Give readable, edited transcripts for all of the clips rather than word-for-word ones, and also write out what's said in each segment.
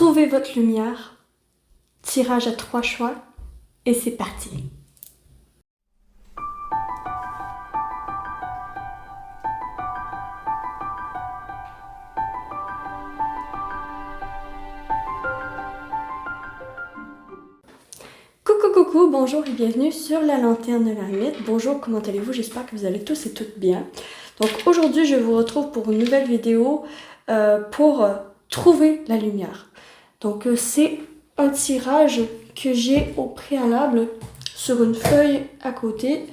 Trouvez votre lumière. Tirage à 3 choix. Et c'est parti. Coucou, bonjour et bienvenue sur la lanterne de l'ermite. Bonjour, comment allez-vous? J'espère que vous allez tous et toutes bien. Donc aujourd'hui, je vous retrouve pour une nouvelle vidéo pour trouver la lumière. Donc c'est un tirage que j'ai au préalable sur une feuille à côté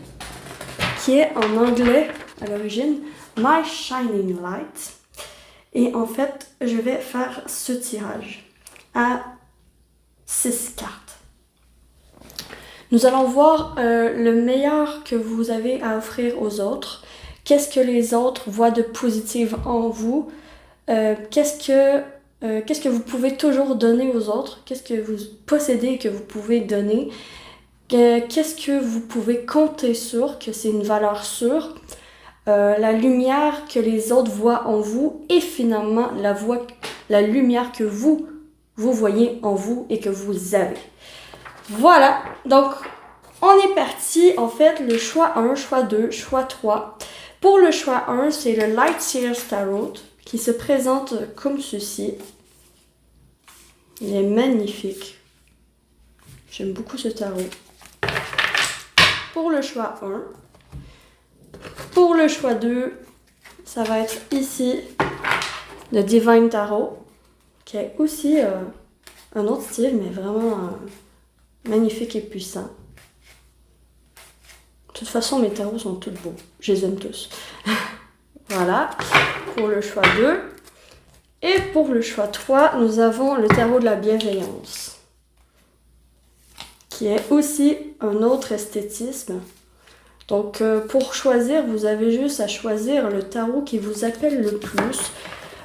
qui est en anglais à l'origine, My Shining Light. Et en fait, je vais faire ce tirage à 6 cartes. Nous allons voir le meilleur que vous avez à offrir aux autres. Qu'est-ce que les autres voient de positif en vous? Qu'est-ce que vous pouvez toujours donner aux autres? Qu'est-ce que vous possédez et que vous pouvez donner? Qu'est-ce que vous pouvez compter sur, que c'est une valeur sûre? La lumière que les autres voient en vous et finalement la lumière que vous voyez en vous et que vous avez. Voilà, donc on est parti. En fait, le choix 1, choix 2, choix 3. Pour le choix 1, c'est le Light Seers Tarot qui se présente comme ceci. Il est magnifique. J'aime beaucoup ce tarot. Pour le choix 1. Pour le choix 2, ça va être ici le Divine Tarot, qui est aussi un autre style, mais vraiment magnifique et puissant. De toute façon, mes tarots sont tous beaux. Je les aime tous. Voilà, pour le choix 2. Et pour le choix 3, nous avons le tarot de la bienveillance, qui est aussi un autre esthétisme. Donc, pour choisir, vous avez juste à choisir le tarot qui vous appelle le plus.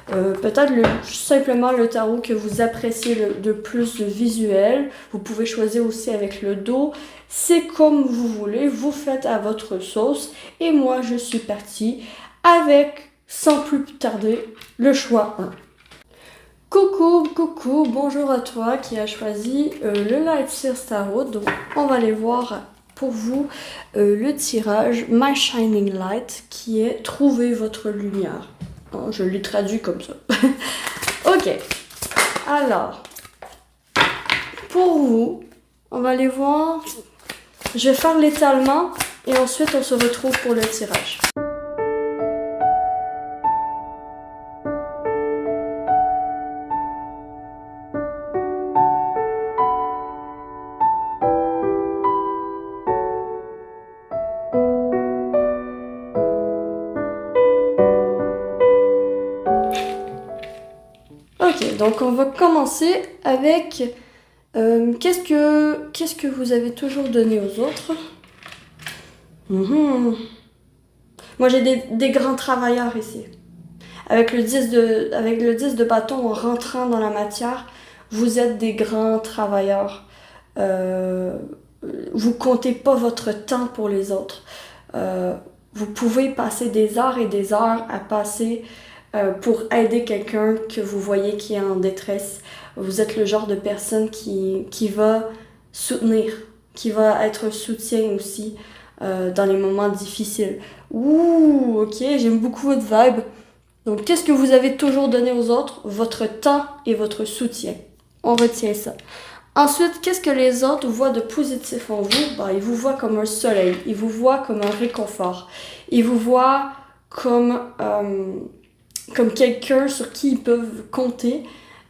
Peut-être simplement le tarot que vous appréciez de plus de visuel. Vous pouvez choisir aussi avec le dos. C'est comme vous voulez, vous faites à votre sauce. Et moi, je suis partie avec, sans plus tarder, le choix 1. Coucou, bonjour à toi qui a choisi le Light Seers Tarot. Donc, on va aller voir pour vous le tirage My Shining Light qui est Trouver votre lumière. Je l'ai traduit comme ça. Ok. Alors, pour vous, on va aller voir. Je vais faire l'étalement et ensuite on se retrouve pour le tirage. Ok, donc on va commencer avec qu'est-ce que vous avez toujours donné aux autres? Moi j'ai des grands travailleurs ici. Avec le 10 de bâton en rentrant dans la matière, vous êtes des grands travailleurs. Vous comptez pas votre temps pour les autres. Vous pouvez passer des heures et des heures à passer pour aider quelqu'un que vous voyez qui est en détresse. Vous êtes le genre de personne qui va soutenir, qui va être un soutien aussi dans les moments difficiles. Ouh, ok, j'aime beaucoup votre vibe. Donc, qu'est-ce que vous avez toujours donné aux autres? Votre temps et votre soutien. On retient ça. Ensuite, qu'est-ce que les autres voient de positif en vous? Ben, ils vous voient comme un soleil, ils vous voient comme un réconfort, ils vous voient comme quelqu'un sur qui ils peuvent compter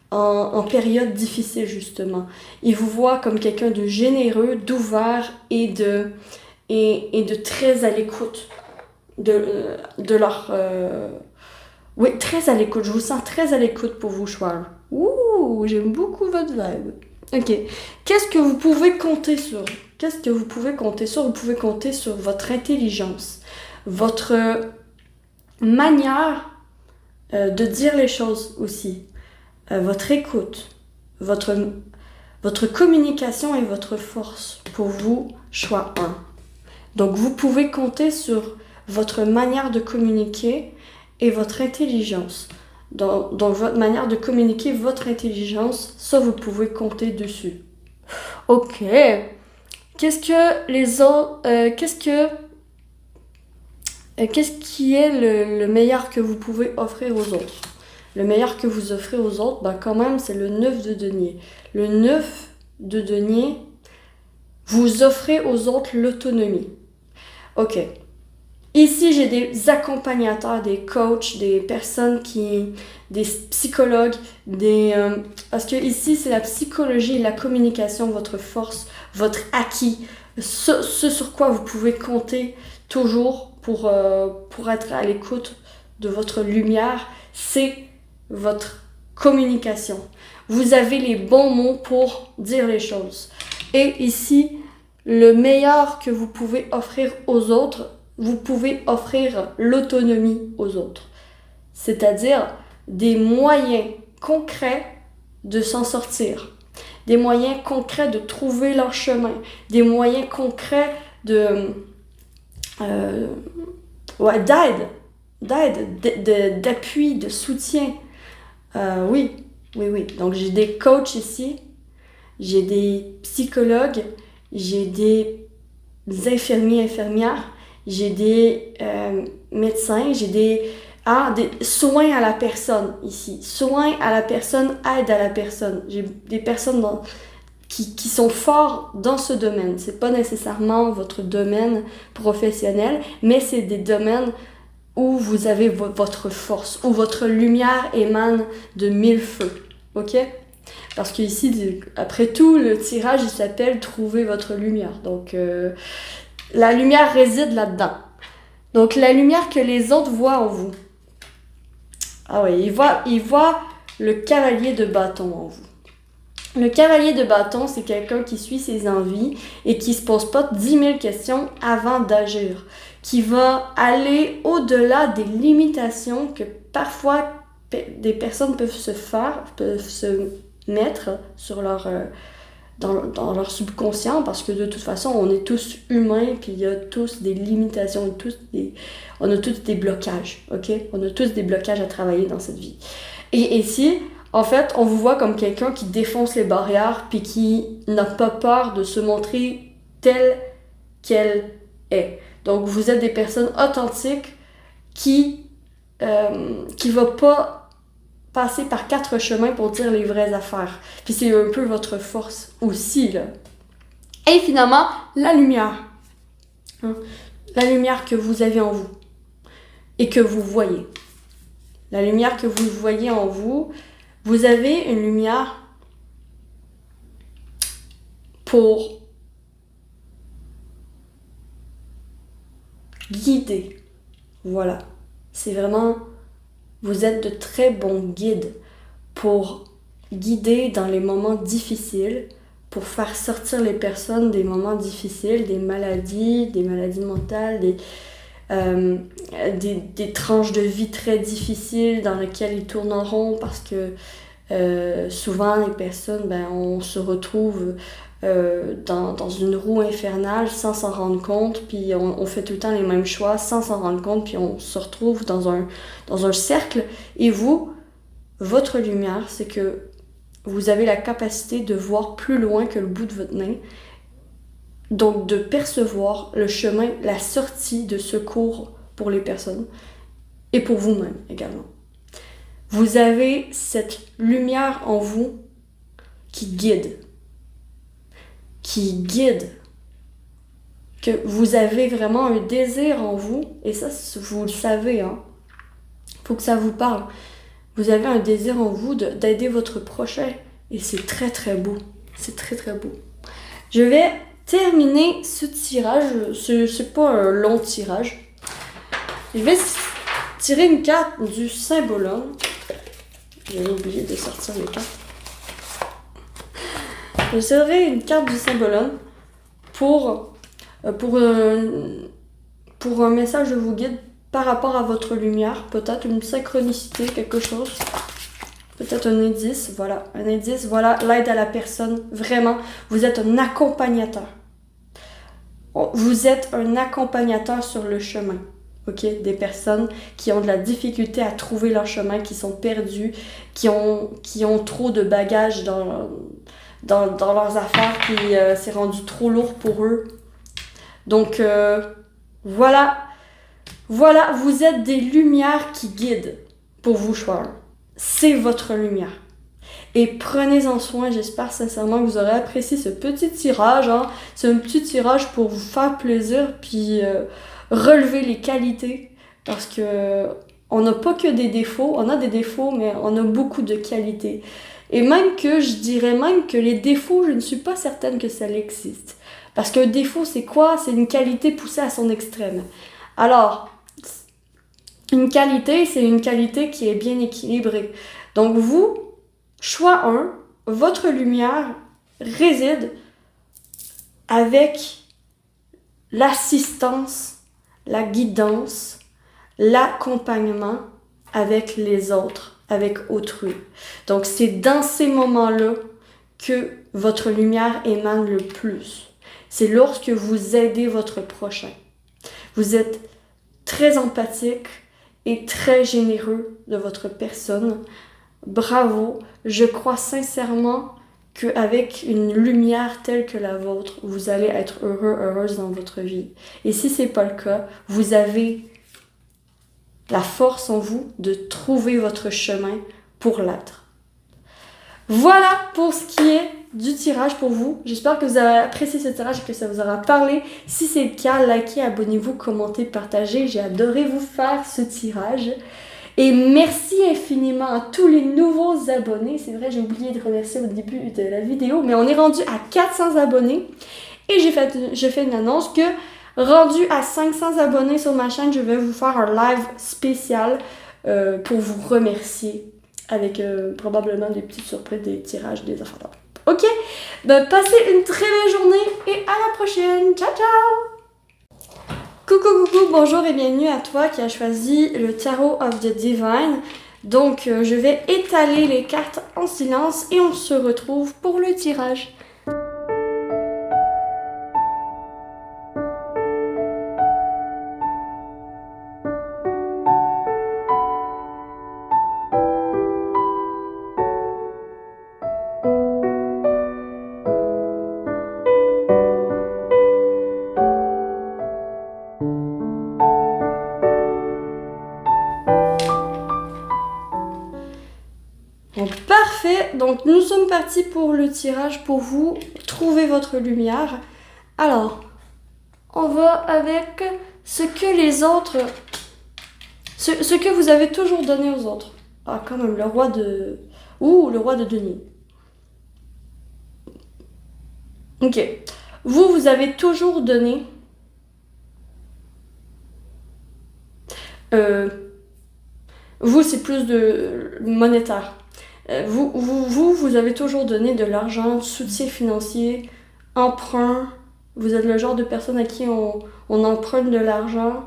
en période difficile, justement. Ils vous voient comme quelqu'un de généreux, d'ouvert et de très à l'écoute de leur... Oui, très à l'écoute. Je vous sens très à l'écoute pour vous, Schwal. Ouh, j'aime beaucoup votre vibe. Ok. Qu'est-ce que vous pouvez compter sur? Qu'est-ce que vous pouvez compter sur? Vous pouvez compter sur votre intelligence, votre manière de dire les choses aussi, votre écoute, votre communication et votre force pour vous, choix 1. Donc, vous pouvez compter sur votre manière de communiquer et votre intelligence. dans votre manière de communiquer, votre intelligence, ça vous pouvez compter dessus. Ok. Qu'est-ce que les autres... qu'est-ce qui est le meilleur que vous pouvez offrir aux autres? Le meilleur que vous offrez aux autres, ben quand même, c'est le 9 de denier. Le 9 de denier, vous offrez aux autres l'autonomie. Ok. Ici, j'ai des accompagnateurs, des coachs, des personnes des psychologues, parce que ici, c'est la psychologie et la communication, votre force, votre acquis, ce sur quoi vous pouvez compter toujours pour être à l'écoute de votre lumière, c'est votre communication. Vous avez les bons mots pour dire les choses. Et ici, le meilleur que vous pouvez offrir aux autres, vous pouvez offrir l'autonomie aux autres. C'est-à-dire des moyens concrets de s'en sortir. Des moyens concrets de trouver leur chemin. Des moyens concrets d'appui, de soutien. Oui. Donc j'ai des coachs ici, j'ai des psychologues, j'ai des infirmières, j'ai des médecins, j'ai des soins à la personne ici. Soins à la personne, aide à la personne. J'ai des personnes qui sont forts dans ce domaine. C'est pas nécessairement votre domaine professionnel, mais c'est des domaines où vous avez votre force, où votre lumière émane de 1000 feux. Ok? Parce qu'ici, après tout, le tirage, il s'appelle « Trouver votre lumière ». Donc, la lumière réside là-dedans. Donc, la lumière que les autres voient en vous. Ah oui, ils voient le cavalier de bâton en vous. Le cavalier de bâton, c'est quelqu'un qui suit ses envies et qui se pose pas 10 000 questions avant d'agir. Qui va aller au-delà des limitations que parfois des personnes peuvent se mettre sur dans leur subconscient, parce que de toute façon, on est tous humains, puis il y a tous des limitations, on a tous des blocages, ok? On a tous des blocages à travailler dans cette vie. Et ici, en fait, on vous voit comme quelqu'un qui défonce les barrières, puis qui n'a pas peur de se montrer telle qu'elle est. Donc, vous êtes des personnes authentiques qui va pas passer par 4 chemins pour dire les vraies affaires. Puis c'est un peu votre force aussi, là. Et finalement, la lumière. Hein? La lumière que vous avez en vous et que vous voyez. La lumière que vous voyez en vous, vous avez une lumière pour guider. Voilà. C'est vraiment... Vous êtes de très bons guides pour guider dans les moments difficiles, pour faire sortir les personnes des moments difficiles, des maladies mentales, des tranches de vie très difficiles dans lesquelles ils tournent en rond, parce que souvent les personnes, on se retrouve dans une roue infernale sans s'en rendre compte, puis on fait tout le temps les mêmes choix sans s'en rendre compte, puis on se retrouve dans un cercle. Et vous, votre lumière, c'est que vous avez la capacité de voir plus loin que le bout de votre nez, donc de percevoir le chemin, la sortie de secours pour les personnes et pour vous-même également. Vous avez cette lumière en vous qui guide, que vous avez vraiment un désir en vous, et ça, vous le savez, hein. Faut que ça vous parle. Vous avez un désir en vous d'aider votre prochain, et c'est très très beau. C'est très très beau. Je vais terminer ce tirage. C'est pas un long tirage. Je vais tirer une carte du Symbolone. J'ai oublié de sortir les cartes. Je tirerai une carte du Symbolone pour un message de vous guide par rapport à votre lumière, peut-être une synchronicité, quelque chose, peut-être un indice, voilà, l'aide à la personne, vraiment, vous êtes un accompagnateur. Vous êtes un accompagnateur sur le chemin. ok? Des personnes qui ont de la difficulté à trouver leur chemin, qui sont perdues, qui ont trop de bagages dans leurs affaires, puis c'est rendu trop lourd pour eux. Donc, voilà, vous êtes des lumières qui guident pour vous choisir. C'est votre lumière. Et prenez-en soin, j'espère sincèrement que vous aurez apprécié ce petit tirage. Hein. C'est un petit tirage pour vous faire plaisir, puis relever les qualités. Parce que on n'a pas que des défauts, on a des défauts, mais on a beaucoup de qualités. Et même que, je dirais même que les défauts, je ne suis pas certaine que ça existe. Parce qu'un défaut, c'est quoi? C'est une qualité poussée à son extrême. Alors, une qualité, c'est une qualité qui est bien équilibrée. Donc vous, choix 1, votre lumière réside avec l'assistance, la guidance, l'accompagnement avec les autres, avec autrui. Donc c'est dans ces moments-là que votre lumière émane le plus. C'est lorsque vous aidez votre prochain. Vous êtes très empathique et très généreux de votre personne. Bravo, je crois sincèrement qu'avec une lumière telle que la vôtre, vous allez être heureux, heureuse dans votre vie. Et si c'est pas le cas, vous avez la force en vous de trouver votre chemin pour l'être. Voilà pour ce qui est du tirage pour vous. J'espère que vous avez apprécié ce tirage et que ça vous aura parlé. Si c'est le cas, likez, abonnez-vous, commentez, partagez. J'ai adoré vous faire ce tirage. Et merci infiniment à tous les nouveaux abonnés. C'est vrai, j'ai oublié de remercier au début de la vidéo, mais on est rendu à 400 abonnés. Et j'ai fait une annonce que, rendu à 500 abonnés sur ma chaîne, je vais vous faire un live spécial pour vous remercier avec probablement des petites surprises, des tirages, des affaires. Ok? Ben, passez une très belle journée et à la prochaine. Ciao, ciao! Coucou, bonjour et bienvenue à toi qui as choisi le Tarot of the Divine. Donc, je vais étaler les cartes en silence et on se retrouve pour le tirage. Donc parfait, donc nous sommes partis pour le tirage pour vous, trouver votre lumière. Alors, on va avec ce que les autres, ce que vous avez toujours donné aux autres. Ah quand même, le roi de... Ouh, le roi de denier. Ok, vous avez toujours donné... Vous, c'est plus de monétaire. Vous avez toujours donné de l'argent, soutien financier, emprunt. Vous êtes le genre de personne à qui on emprunte de l'argent.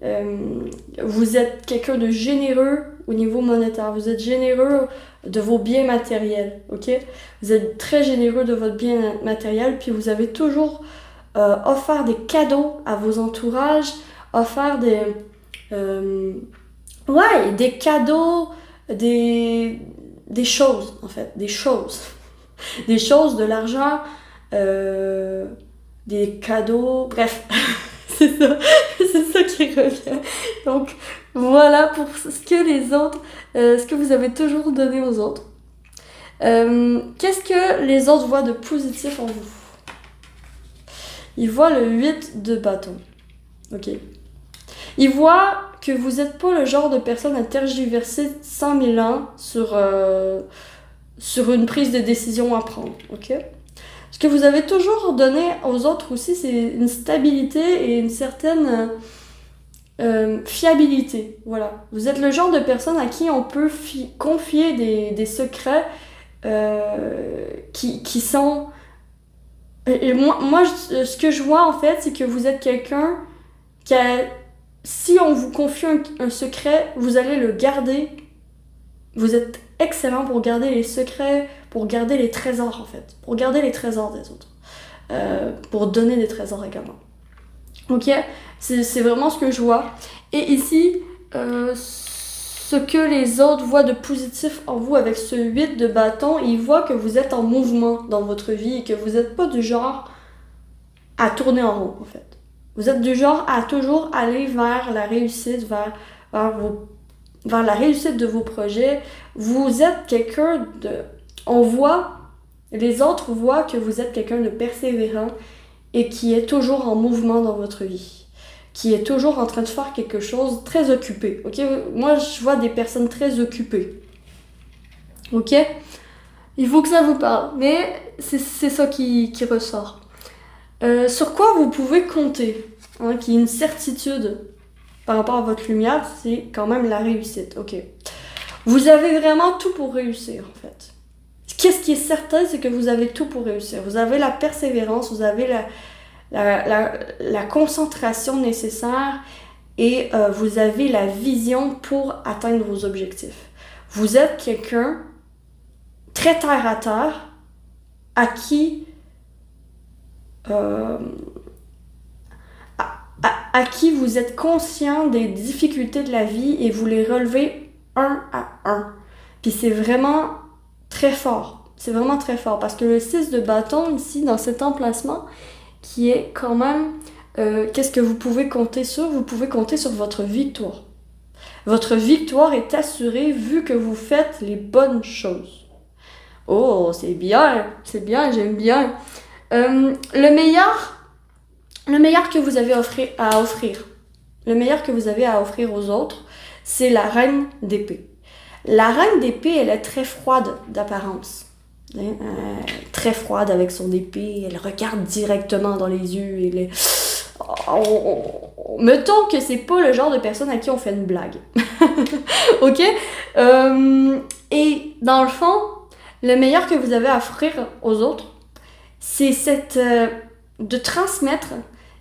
Vous êtes quelqu'un de généreux au niveau monétaire. Vous êtes généreux de vos biens matériels, ok? Vous êtes très généreux de votre bien matériel, puis vous avez toujours offert des cadeaux à vos entourages, offert des... ouais, des cadeaux, des choses, en fait, des choses. Des choses, de l'argent, des cadeaux, bref, c'est ça qui revient. Donc, voilà pour ce que les autres, ce que vous avez toujours donné aux autres. Qu'est-ce que les autres voient de positif en vous? Ils voient le 8 de bâton, ok? Ils voient que vous n'êtes pas le genre de personne à tergiverser 100 000 ans sur une prise de décision à prendre, ok? Ce que vous avez toujours donné aux autres aussi, c'est une stabilité et une certaine fiabilité, voilà. Vous êtes le genre de personne à qui on peut confier des secrets qui sont... Et moi, ce que je vois, en fait, c'est que vous êtes quelqu'un qui a... Si on vous confie un secret, vous allez le garder. Vous êtes excellent pour garder les secrets, pour garder les trésors en fait. Pour garder les trésors des autres. Pour donner des trésors également. Ok? C'est vraiment ce que je vois. Et ici, ce que les autres voient de positif en vous avec ce 8 de bâton, ils voient que vous êtes en mouvement dans votre vie et que vous n'êtes pas du genre à tourner en rond, en fait. Vous êtes du genre à toujours aller vers la réussite, vers la réussite de vos projets. Vous êtes quelqu'un de... Les autres voient que vous êtes quelqu'un de persévérant et qui est toujours en mouvement dans votre vie, qui est toujours en train de faire quelque chose, très occupé, ok? Moi, je vois des personnes très occupées, ok? Il faut que ça vous parle, mais c'est ça qui ressort. Sur quoi vous pouvez compter, hein, qui est une certitude par rapport à votre lumière, c'est quand même la réussite, ok? Vous avez vraiment tout pour réussir, en fait. Qu'est-ce qui est certain, c'est que vous avez tout pour réussir. Vous avez la persévérance, vous avez la concentration nécessaire et vous avez la vision pour atteindre vos objectifs. Vous êtes quelqu'un très terre à terre à qui à qui vous êtes conscient des difficultés de la vie et vous les relevez un à un. Puis c'est vraiment très fort. C'est vraiment très fort parce que le 6 de bâton ici dans cet emplacement qui est quand même qu'est-ce que vous pouvez compter sur? Vous pouvez compter sur votre victoire. Votre victoire est assurée vu que vous faites les bonnes choses. Oh, c'est bien, j'aime bien. Le meilleur que vous avez à offrir, le meilleur que vous avez à offrir aux autres, c'est la reine d'épée. La reine d'épée, elle est très froide d'apparence. Très froide avec son épée, elle regarde directement dans les yeux. Mettons que c'est pas le genre de personne à qui on fait une blague. Ok? Et dans le fond, le meilleur que vous avez à offrir aux autres, c'est de transmettre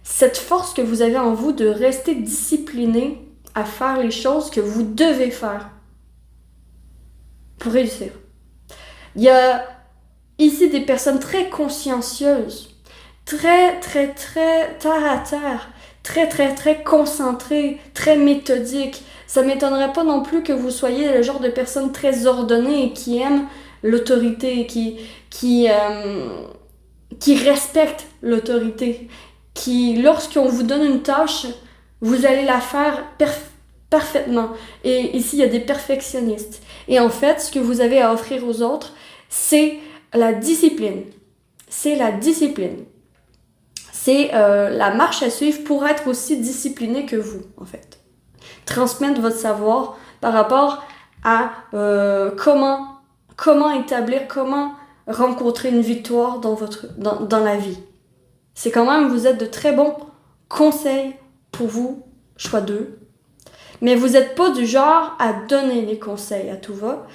cette force que vous avez en vous de rester discipliné à faire les choses que vous devez faire pour réussir. Il y a ici des personnes très consciencieuses, très terre à terre, très concentrées, très méthodiques. Ça m'étonnerait pas non plus que vous soyez le genre de personne très ordonnée et qui aime l'autorité, qui respecte l'autorité, qui, lorsqu'on vous donne une tâche, vous allez la faire parfaitement. Et ici, il y a des perfectionnistes. Et en fait, ce que vous avez à offrir aux autres, c'est la discipline. C'est la discipline. C'est la marche à suivre pour être aussi discipliné que vous, en fait. Transmettre votre savoir par rapport à comment établir, comment rencontrer une victoire dans la vie. C'est quand même, vous êtes de très bons conseils pour vous, choix 2. Mais vous n'êtes pas du genre à donner les conseils à tout va.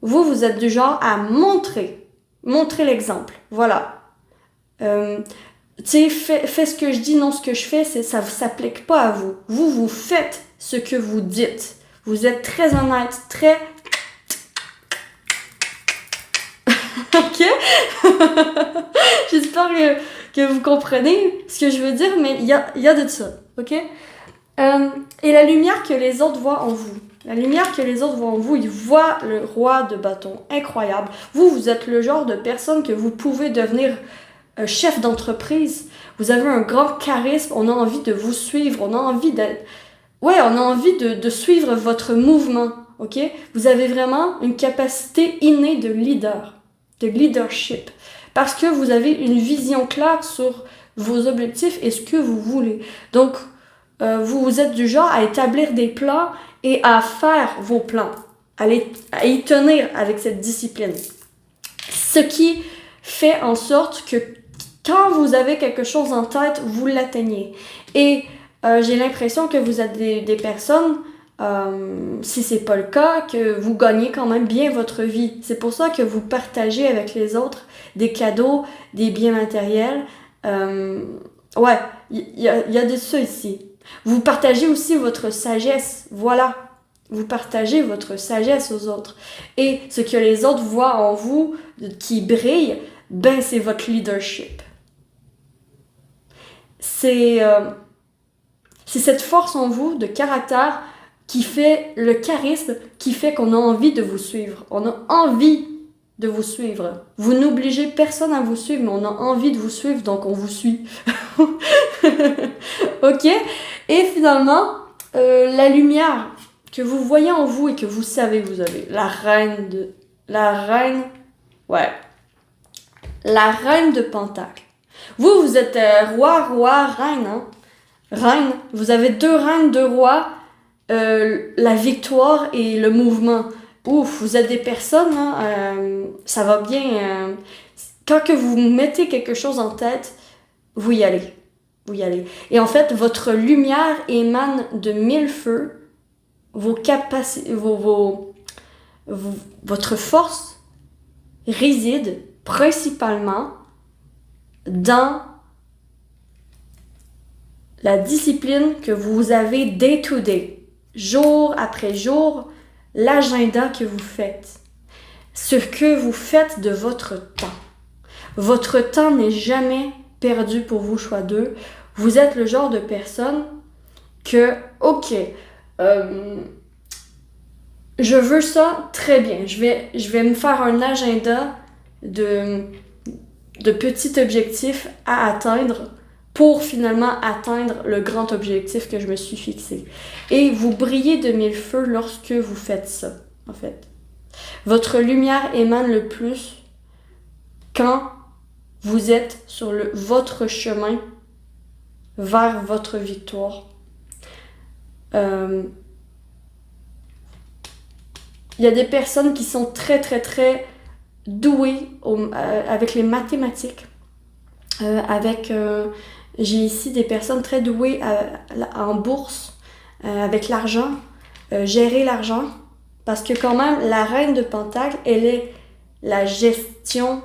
Vous êtes du genre à montrer l'exemple. Voilà. Tu sais, fais ce que je dis, non ce que je fais, ça ne s'applique pas à vous. Vous faites ce que vous dites. Vous êtes très honnête, très... Ok? J'espère que vous comprenez ce que je veux dire, mais il y a de ça. Ok? Et la lumière que les autres voient en vous. La lumière que les autres voient en vous, ils voient le roi de bâton. Incroyable. Vous êtes le genre de personne que vous pouvez devenir chef d'entreprise. Vous avez un grand charisme. On a envie de vous suivre. On a envie de suivre votre mouvement. Ok? Vous avez vraiment une capacité innée de leadership. Parce que vous avez une vision claire sur vos objectifs et ce que vous voulez. Donc, vous êtes du genre à établir des plans et à faire vos plans, à y tenir avec cette discipline. Ce qui fait en sorte que quand vous avez quelque chose en tête, vous l'atteignez. Et j'ai l'impression que vous êtes des personnes, si c'est pas le cas, que vous gagnez quand même bien votre vie. C'est pour ça que vous partagez avec les autres des cadeaux, des biens matériels. Ouais, il y a de ça ici. Vous partagez aussi votre sagesse, voilà. Vous partagez votre sagesse aux autres. Et ce que les autres voient en vous, qui brille, ben c'est votre leadership. C'est C'est cette force en vous de caractère qui fait le charisme, qui fait qu'on a envie de vous suivre. On a envie de vous suivre. Vous n'obligez personne à vous suivre, mais on a envie de vous suivre, donc on vous suit. Ok? Et finalement, la lumière que vous voyez en vous et que vous savez que vous avez. La reine de Pentacle. Vous êtes roi, reine, hein? Reine, vous avez 2 reines, 2 rois, la victoire et le mouvement. Ouf, vous êtes des personnes, hein, ça va bien. Quand que vous mettez quelque chose en tête, vous y allez. Vous y allez. Et en fait, votre lumière émane de 1000 feux. Vos capacités, votre force réside principalement dans la discipline que vous avez day to day, jour après jour, l'agenda que vous faites, ce que vous faites de votre temps. Votre temps n'est jamais perdu pour vous, choix 2. Vous êtes le genre de personne que, ok, je veux ça, très bien. Je vais me faire un agenda de petits objectifs à atteindre pour finalement atteindre le grand objectif que je me suis fixé. Et vous brillez de 1000 feux lorsque vous faites ça, en fait. Votre lumière émane le plus quand vous êtes sur votre chemin vers votre victoire. Il y a des personnes qui sont très, très, très douées avec les mathématiques. J'ai ici des personnes très douées en bourse, avec l'argent, gérer l'argent. Parce que quand même, la reine de Pentacle, elle est la gestion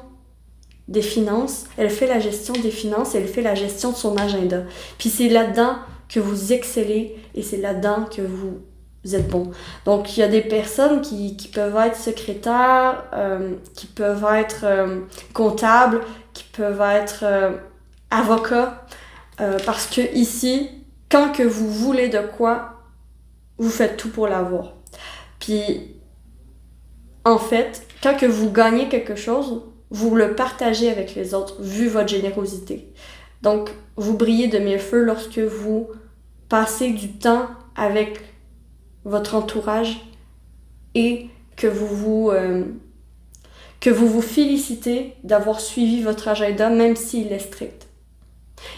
des finances. Elle fait la gestion des finances, elle fait la gestion de son agenda. Puis c'est là-dedans que vous excellez et c'est là-dedans que vous êtes bon. Donc, il y a des personnes qui peuvent être secrétaires, qui peuvent être comptables, qui peuvent être avocats. Parce que ici, quand que vous voulez de quoi, vous faites tout pour l'avoir. Puis, en fait, quand que vous gagnez quelque chose, vous le partagez avec les autres, vu votre générosité. Donc, vous brillez de 1000 feux lorsque vous passez du temps avec votre entourage et que vous vous félicitez d'avoir suivi votre agenda, même s'il est strict.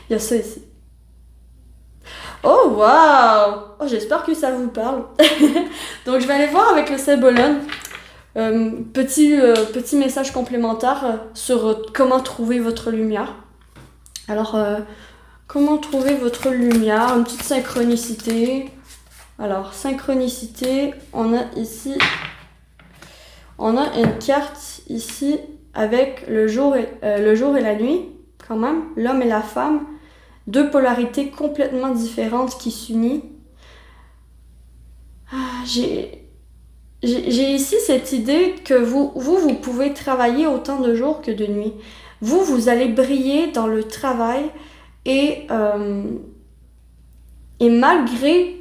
Il y a ça ici. Oh, wow! Oh, j'espère que ça vous parle. Donc, je vais aller voir avec le Cebolon. Petit message complémentaire sur comment trouver votre lumière. Alors, comment trouver votre lumière? Une petite synchronicité. Alors, synchronicité, on a une carte ici avec le jour et la nuit, quand même, l'homme et la femme. 2 polarités complètement différentes qui s'unissent. J'ai ici cette idée que vous pouvez travailler autant de jours que de nuit. Vous allez briller dans le travail et malgré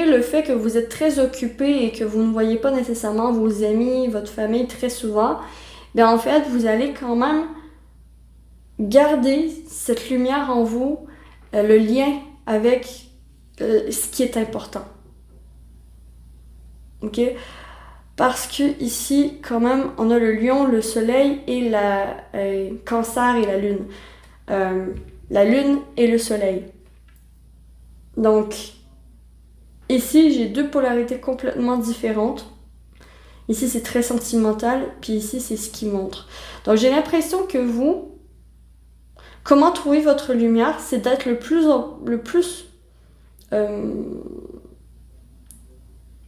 le fait que vous êtes très occupé et que vous ne voyez pas nécessairement vos amis, votre famille très souvent, bien en fait, vous allez quand même garder cette lumière en vous, le lien avec ce qui est important. Ok? Parce que ici, quand même, on a le lion, le soleil et la cancer et la lune. La lune et le soleil. Donc, ici, j'ai 2 polarités complètement différentes. Ici, c'est très sentimental, puis ici, c'est ce qui montre. Donc, j'ai l'impression que comment trouver votre lumière, c'est d'être le plus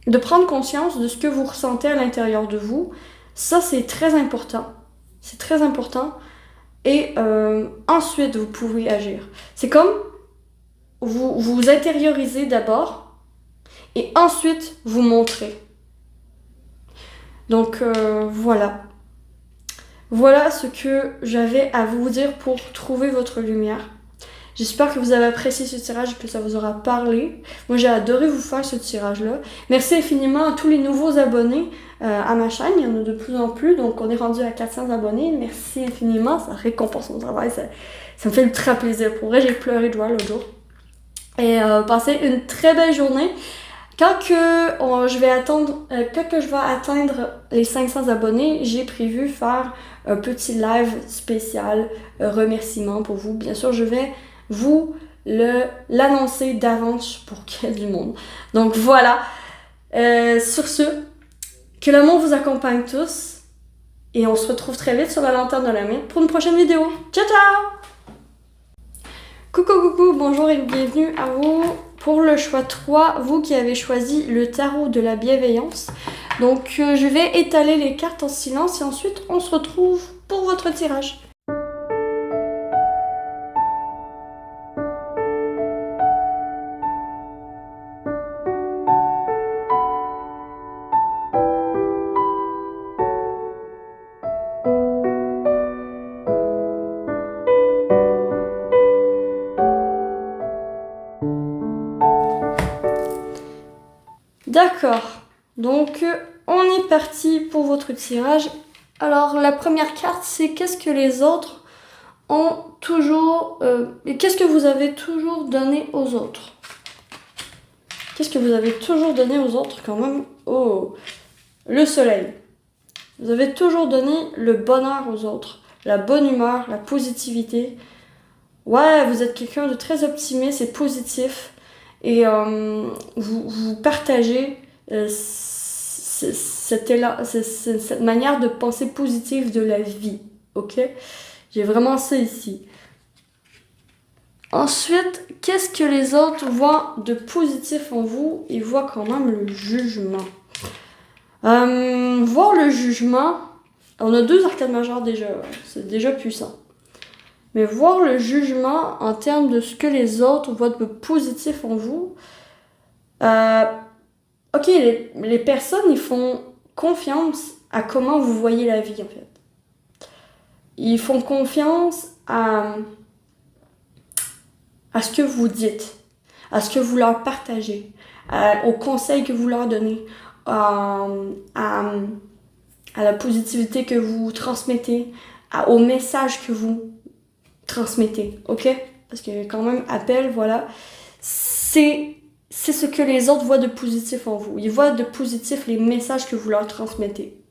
de prendre conscience de ce que vous ressentez à l'intérieur de vous. Ça, c'est très important. C'est très important. Et ensuite, vous pouvez agir. C'est comme vous intériorisez d'abord et ensuite vous montrez. Donc, voilà. Voilà ce que j'avais à vous dire pour trouver votre lumière. J'espère que vous avez apprécié ce tirage et que ça vous aura parlé. Moi, j'ai adoré vous faire ce tirage-là. Merci infiniment à tous les nouveaux abonnés à ma chaîne. Il y en a de plus en plus, donc on est rendu à 400 abonnés. Merci infiniment, ça récompense mon travail. Ça me fait ultra plaisir. Pour vrai, j'ai pleuré de joie l'autre jour. Et passez une très belle journée. Quand je vais atteindre les 500 abonnés, j'ai prévu faire un petit live spécial remerciement pour vous. Bien sûr, je vais vous l'annoncer d'avance pour qu'il y ait du monde. Donc voilà. Sur ce, que l'amour vous accompagne tous. Et on se retrouve très vite sur la lanterne de la main pour une prochaine vidéo. Ciao, ciao! Coucou, bonjour et bienvenue à vous pour le choix 3, vous qui avez choisi le tarot de la bienveillance. Donc je vais étaler les cartes en silence et ensuite on se retrouve pour votre tirage. D'accord, donc on est parti pour votre tirage. Alors la première carte, c'est qu'est-ce que les autres ont toujours... et qu'est-ce que vous avez toujours donné aux autres? Qu'est-ce que vous avez toujours donné aux autres quand même? Oh, le soleil. Vous avez toujours donné le bonheur aux autres, la bonne humeur, la positivité. Ouais, vous êtes quelqu'un de très optimiste et positif. Et vous partagez cette manière de penser positive de la vie, ok? J'ai vraiment ça ici. Ensuite, qu'est-ce que les autres voient de positif en vous? Ils voient quand même le jugement. Voir le jugement, on a 2 arcades majeures déjà, c'est déjà puissant. Mais voir le jugement en termes de ce que les autres voient de positif en vous, ok, les personnes, ils font confiance à comment vous voyez la vie, en fait. Ils font confiance à ce que vous dites, à ce que vous leur partagez, aux conseils que vous leur donnez, à la positivité que vous transmettez, au message que vous transmettez, ok? Parce que quand même, appel, voilà. C'est ce que les autres voient de positif en vous. Ils voient de positif les messages que vous leur transmettez.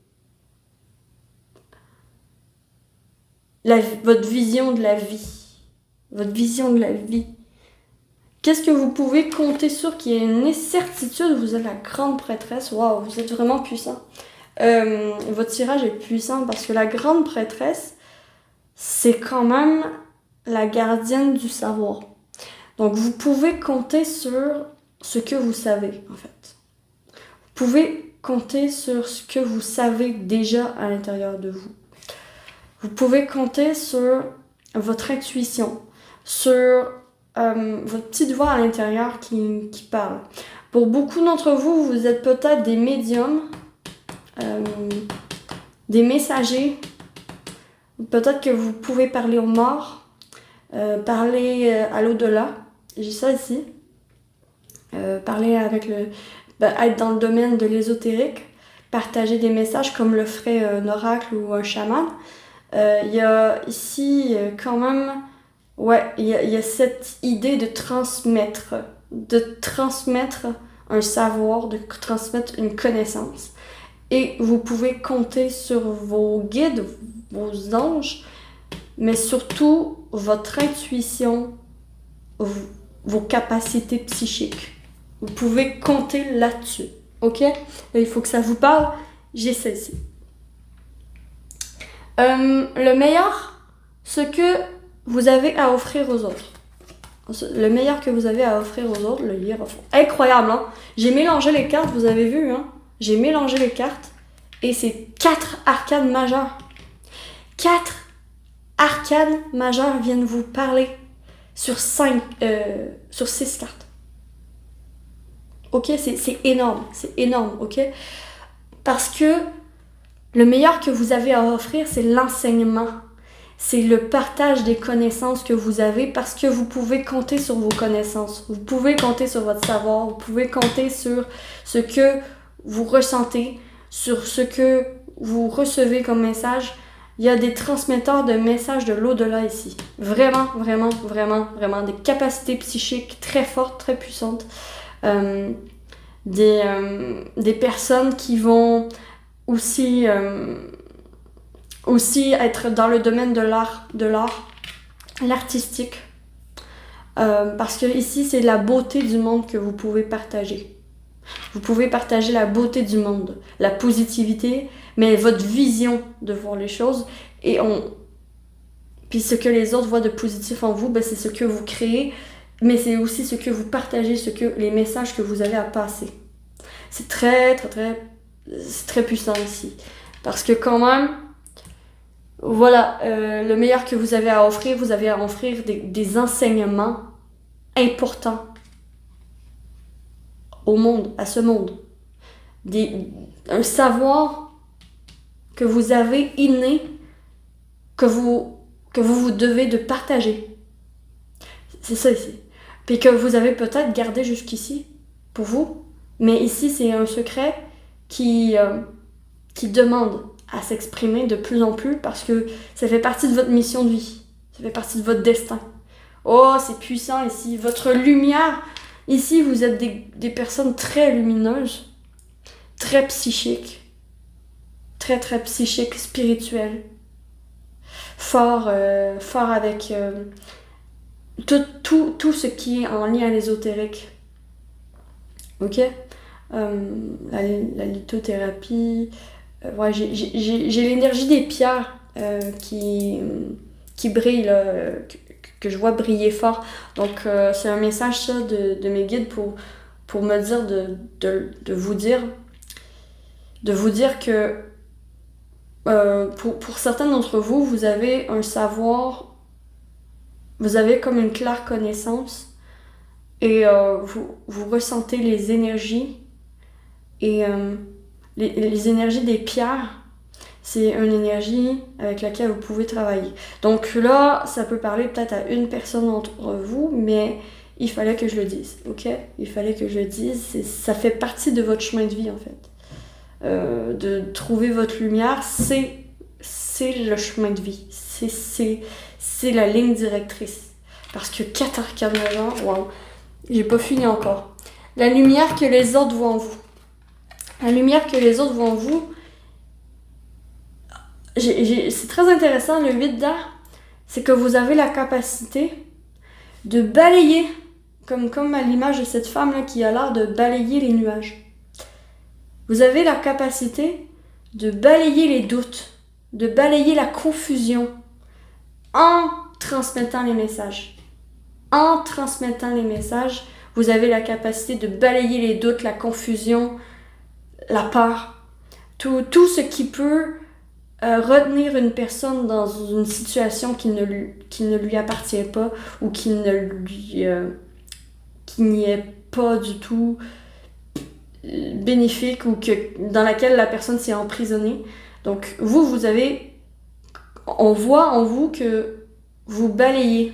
Votre vision de la vie. Votre vision de la vie. Qu'est-ce que vous pouvez compter sur qu'il y ait une certitude? Vous êtes la grande prêtresse. Waouh, vous êtes vraiment puissant. Votre tirage est puissant parce que la grande prêtresse, c'est quand même la gardienne du savoir. Donc, vous pouvez compter sur ce que vous savez, en fait. Vous pouvez compter sur ce que vous savez déjà à l'intérieur de vous. Vous pouvez compter sur votre intuition, sur votre petite voix à l'intérieur qui parle. Pour beaucoup d'entre vous, vous êtes peut-être des médiums, des messagers. Peut-être que vous pouvez parler aux morts, parler à l'au-delà. J'ai ça ici. Parler avec être dans le domaine de l'ésotérique, partager des messages comme le ferait un oracle ou un chaman. Il y a ici quand même, ouais, il y a cette idée de transmettre un savoir, de transmettre une connaissance. Et vous pouvez compter sur vos guides, vos anges, mais surtout votre intuition, vos capacités psychiques. Vous pouvez compter là-dessus, ok? Là, il faut que ça vous parle. J'ai celle-ci. Le meilleur, ce que vous avez à offrir aux autres. Le meilleur que vous avez à offrir aux autres, le lire. Incroyable, hein? J'ai mélangé les cartes, vous avez vu, hein? J'ai mélangé les cartes et c'est 4 arcades majeures. 4 arcades majeures viennent vous parler sur 6 cartes. Ok, c'est énorme, ok? Parce que le meilleur que vous avez à offrir, c'est l'enseignement. c'est le partage des connaissances que vous avez parce que vous pouvez compter sur vos connaissances. Vous pouvez compter sur votre savoir. Vous pouvez compter sur ce que vous ressentez, sur ce que vous recevez comme message. Il y a des transmetteurs de messages de l'au-delà ici. Vraiment, vraiment, vraiment, vraiment. Des capacités psychiques très fortes, très puissantes. Des personnes qui vont aussi être dans le domaine de l'art, l'artistique. Parce que ici, c'est la beauté du monde que vous pouvez partager. Vous pouvez partager la beauté du monde, la positivité, mais votre vision de voir les choses. Puis ce que les autres voient de positif en vous, ben c'est ce que vous créez, mais c'est aussi ce que vous partagez, les messages que vous avez à passer. C'est très puissant ici. Parce que quand même, voilà, le meilleur que vous avez à offrir des enseignements importants au monde, à ce monde. Un savoir que vous avez inné, que vous devez de partager. C'est ça ici. Puis que vous avez peut-être gardé jusqu'ici, pour vous. Mais ici, c'est un secret qui demande à s'exprimer de plus en plus parce que ça fait partie de votre mission de vie. Ça fait partie de votre destin. Oh, c'est puissant ici. Votre lumière. Ici, vous êtes des personnes très lumineuses, très psychiques, très psychiques, spirituelles, fort avec tout ce qui est en lien à l'ésotérique. Ok? La lithothérapie. Ouais, j'ai l'énergie des pierres qui brillent, que je vois briller fort. Donc, c'est un message, ça, de mes guides pour me dire de vous dire que pour certains d'entre vous, vous avez un savoir, vous avez comme une claire connaissance et vous ressentez les énergies et les énergies des pierres. C'est une énergie avec laquelle vous pouvez travailler. Donc là, ça peut parler peut-être à une personne d'entre vous, mais il fallait que je le dise, ok? Il fallait que je le dise. Ça fait partie de votre chemin de vie, en fait. De trouver votre lumière, c'est le chemin de vie. C'est la ligne directrice. Parce que 4 arcades majeures, waouh, j'ai pas fini encore. La lumière que les autres voient en vous. La lumière que les autres voient en vous, c'est très intéressant, le 8 d'art, c'est que vous avez la capacité de balayer, comme à l'image de cette femme-là qui a l'air de balayer les nuages. Vous avez la capacité de balayer les doutes, de balayer la confusion en transmettant les messages. En transmettant les messages, vous avez la capacité de balayer les doutes, la confusion, la peur, tout ce qui peut retenir une personne dans une situation qui ne lui appartient pas ou qui n'y est pas du tout bénéfique ou dans laquelle la personne s'est emprisonnée. Donc vous avez, on voit en vous que vous balayez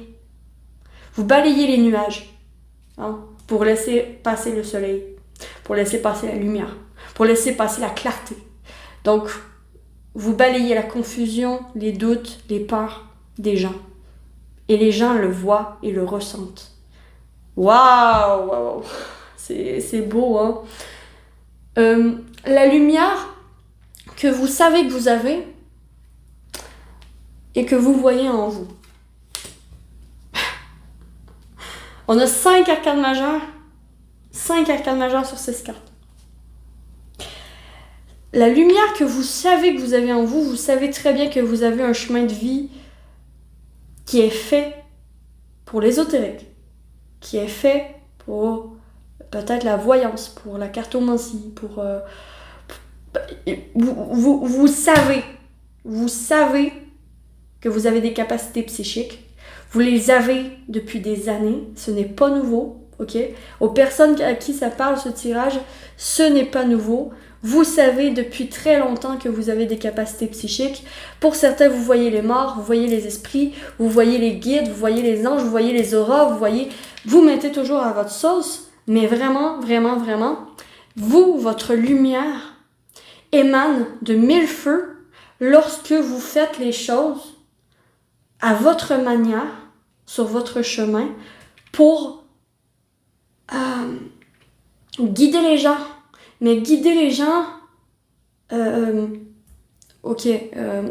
les nuages, hein, pour laisser passer le soleil, pour laisser passer la lumière, pour laisser passer la clarté. Donc vous balayez la confusion, les doutes, les peurs des gens. Et les gens le voient et le ressentent. Waouh! C'est beau, hein? La lumière que vous savez que vous avez et que vous voyez en vous. On a 5 arcades majeures. 5 arcades majeures sur 6 cartes. La lumière que vous savez que vous avez en vous, vous savez très bien que vous avez un chemin de vie qui est fait pour l'ésotérique, qui est fait pour peut-être la voyance, pour la cartomancie, vous savez que vous avez des capacités psychiques, vous les avez depuis des années, ce n'est pas nouveau, ok? Aux personnes à qui ça parle ce tirage, ce n'est pas nouveau. Vous savez depuis très longtemps que vous avez des capacités psychiques. Pour certains, vous voyez les morts, vous voyez les esprits, vous voyez les guides, vous voyez les anges, vous voyez les auras, vous mettez toujours à votre sauce, mais vraiment, vraiment, vraiment, vous, votre lumière émane de mille feux lorsque vous faites les choses à votre manière, sur votre chemin, pour guider les gens. Mais guider les gens,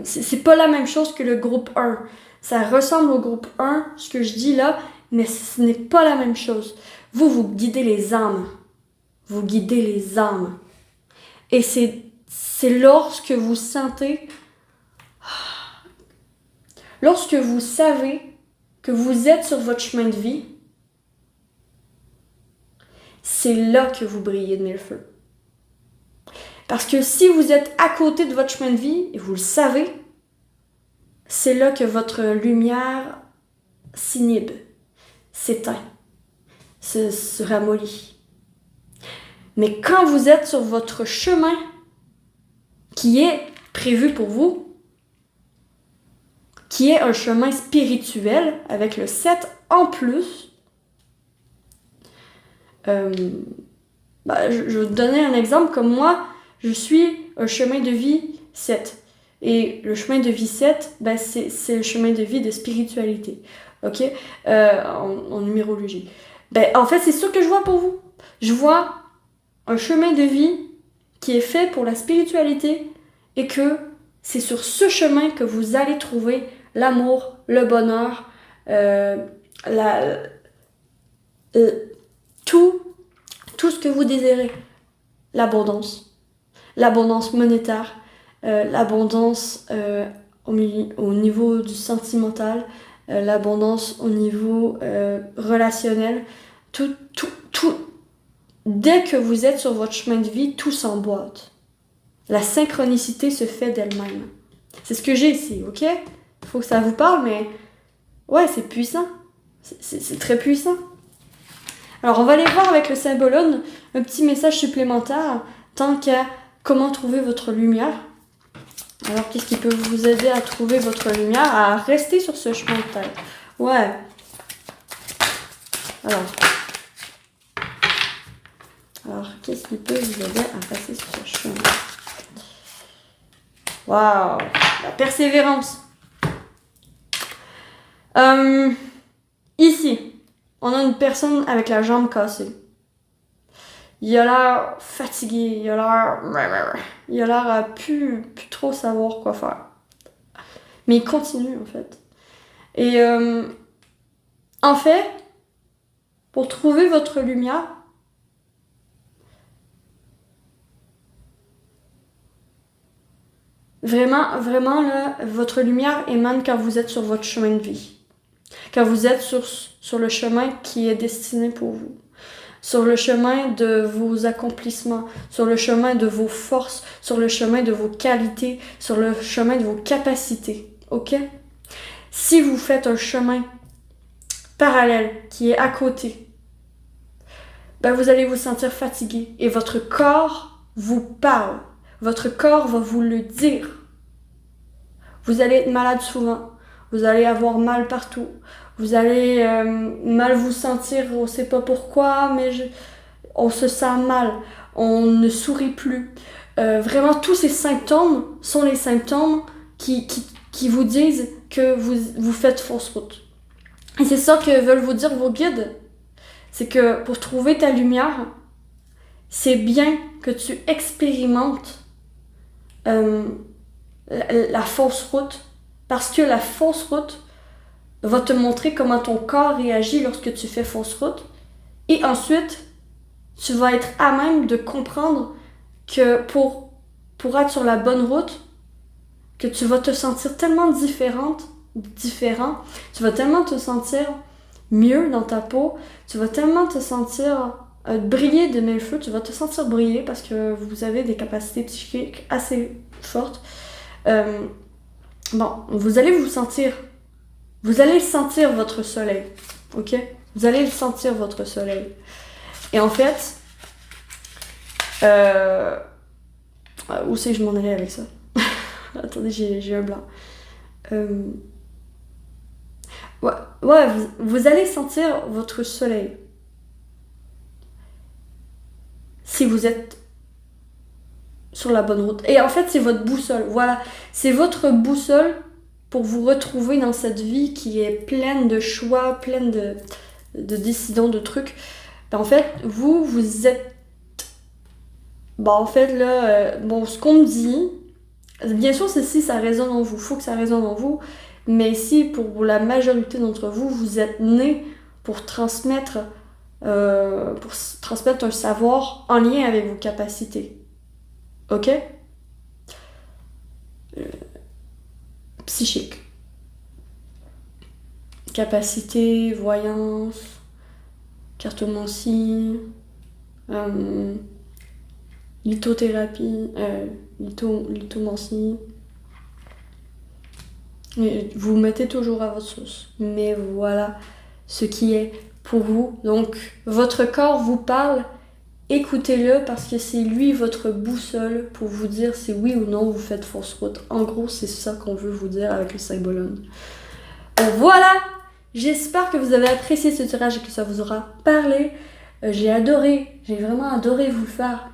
c'est pas la même chose que le groupe 1. Ça ressemble au groupe 1, ce que je dis là, mais ce n'est pas la même chose. Vous guidez les âmes. Vous guidez les âmes. Et c'est lorsque vous sentez, lorsque vous savez que vous êtes sur votre chemin de vie, c'est là que vous brillez de mille feux. Parce que si vous êtes à côté de votre chemin de vie, et vous le savez, c'est là que votre lumière s'inhibe, s'éteint, se ramollit. Mais quand vous êtes sur votre chemin qui est prévu pour vous, qui est un chemin spirituel avec le 7 en plus, je vais vous donner un exemple. Comme moi, je suis un chemin de vie 7. Et le chemin de vie 7, c'est le chemin de vie de spiritualité. Ok? En numérologie. En fait, c'est ça que je vois pour vous. Je vois un chemin de vie qui est fait pour la spiritualité et que c'est sur ce chemin que vous allez trouver l'amour, le bonheur, tout ce que vous désirez. L'abondance monétaire, l'abondance au niveau du sentimental, l'abondance au niveau relationnel, tout. Dès que vous êtes sur votre chemin de vie, tout s'emboîte. La synchronicité se fait d'elle-même. C'est ce que j'ai ici, ok? Il faut que ça vous parle, mais ouais, c'est puissant. C'est très puissant. Alors, on va aller voir avec le symbolone un petit message supplémentaire tant qu'à comment trouver votre lumière. Alors, qu'est-ce qui peut vous aider à trouver votre lumière, à rester sur ce chemin de terre? Ouais. Alors, qu'est-ce qui peut vous aider à passer sur ce chemin? Waouh! La persévérance. Ici, on a une personne avec la jambe cassée. Il a l'air fatigué, il a l'air à plus trop savoir quoi faire. Mais il continue en fait. Et en fait, pour trouver votre lumière, vraiment là, votre lumière émane quand vous êtes sur votre chemin de vie. Quand vous êtes sur le chemin qui est destiné pour vous. Sur le chemin de vos accomplissements, sur le chemin de vos forces, sur le chemin de vos qualités, sur le chemin de vos capacités. Ok? Si vous faites un chemin parallèle qui est à côté, vous allez vous sentir fatigué et votre corps vous parle. Votre corps va vous le dire. Vous allez être malade souvent. Vous allez avoir mal partout. Vous allez mal vous sentir, on ne sait pas pourquoi, mais on se sent mal. On ne sourit plus. Vraiment, tous ces symptômes sont les symptômes qui vous disent que vous faites fausse route. Et c'est ça que veulent vous dire vos guides. C'est que pour trouver ta lumière, c'est bien que tu expérimentes la fausse route, parce que la fausse route va te montrer comment ton corps réagit lorsque tu fais fausse route, et ensuite tu vas être à même de comprendre que pour être sur la bonne route, que tu vas te sentir tellement différent, tu vas tellement te sentir mieux dans ta peau, tu vas tellement te sentir briller de mille feux, tu vas te sentir briller parce que vous avez des capacités psychiques assez fortes. Vous allez sentir votre soleil, ok? Vous allez le sentir, votre soleil. Et en fait, Où c'est que je m'en allais avec ça? Attendez, j'ai un blanc. Ouais, vous allez sentir votre soleil. Si vous êtes sur la bonne route. Et en fait, c'est votre boussole. Voilà, c'est votre boussole pour vous retrouver dans cette vie qui est pleine de choix, pleine de décisions, de trucs. Ben, en fait, vous êtes... Ben, en fait, là, bon, ce qu'on me dit, bien sûr, c'est si ça résonne en vous, faut que ça résonne en vous, mais si pour la majorité d'entre vous, vous êtes nés pour transmettre un savoir en lien avec vos capacités. Ok? Psychique. Capacité, voyance, cartomancie, lithothérapie, lithomancie. Vous mettez toujours à votre sauce. Mais voilà ce qui est pour vous. Donc, votre corps vous parle. Écoutez-le parce que c'est lui votre boussole pour vous dire si oui ou non vous faites fausse route. En gros, c'est ça qu'on veut vous dire avec le Symbolone. Voilà! J'espère que vous avez apprécié ce tirage et que ça vous aura parlé. J'ai vraiment adoré vous le faire.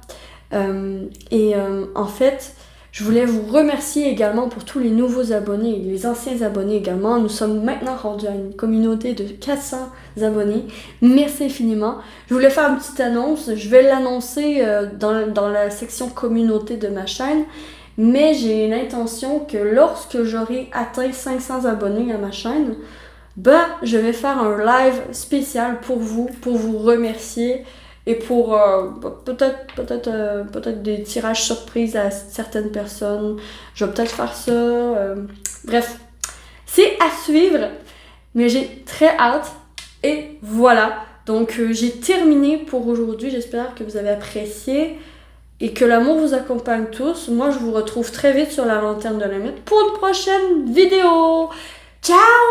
En fait, je voulais vous remercier également pour tous les nouveaux abonnés et les anciens abonnés également. Nous sommes maintenant rendus à une communauté de 400 abonnés. Merci infiniment. Je voulais faire une petite annonce. Je vais l'annoncer dans la section communauté de ma chaîne. Mais j'ai l'intention que lorsque j'aurai atteint 500 abonnés à ma chaîne, je vais faire un live spécial pour vous remercier. Et pour peut-être des tirages surprises à certaines personnes. Je vais peut-être faire ça. Bref, c'est à suivre. Mais j'ai très hâte. Et voilà. Donc j'ai terminé pour aujourd'hui. J'espère que vous avez apprécié. Et que l'amour vous accompagne tous. Moi, je vous retrouve très vite sur la lanterne de la mythe pour une prochaine vidéo. Ciao!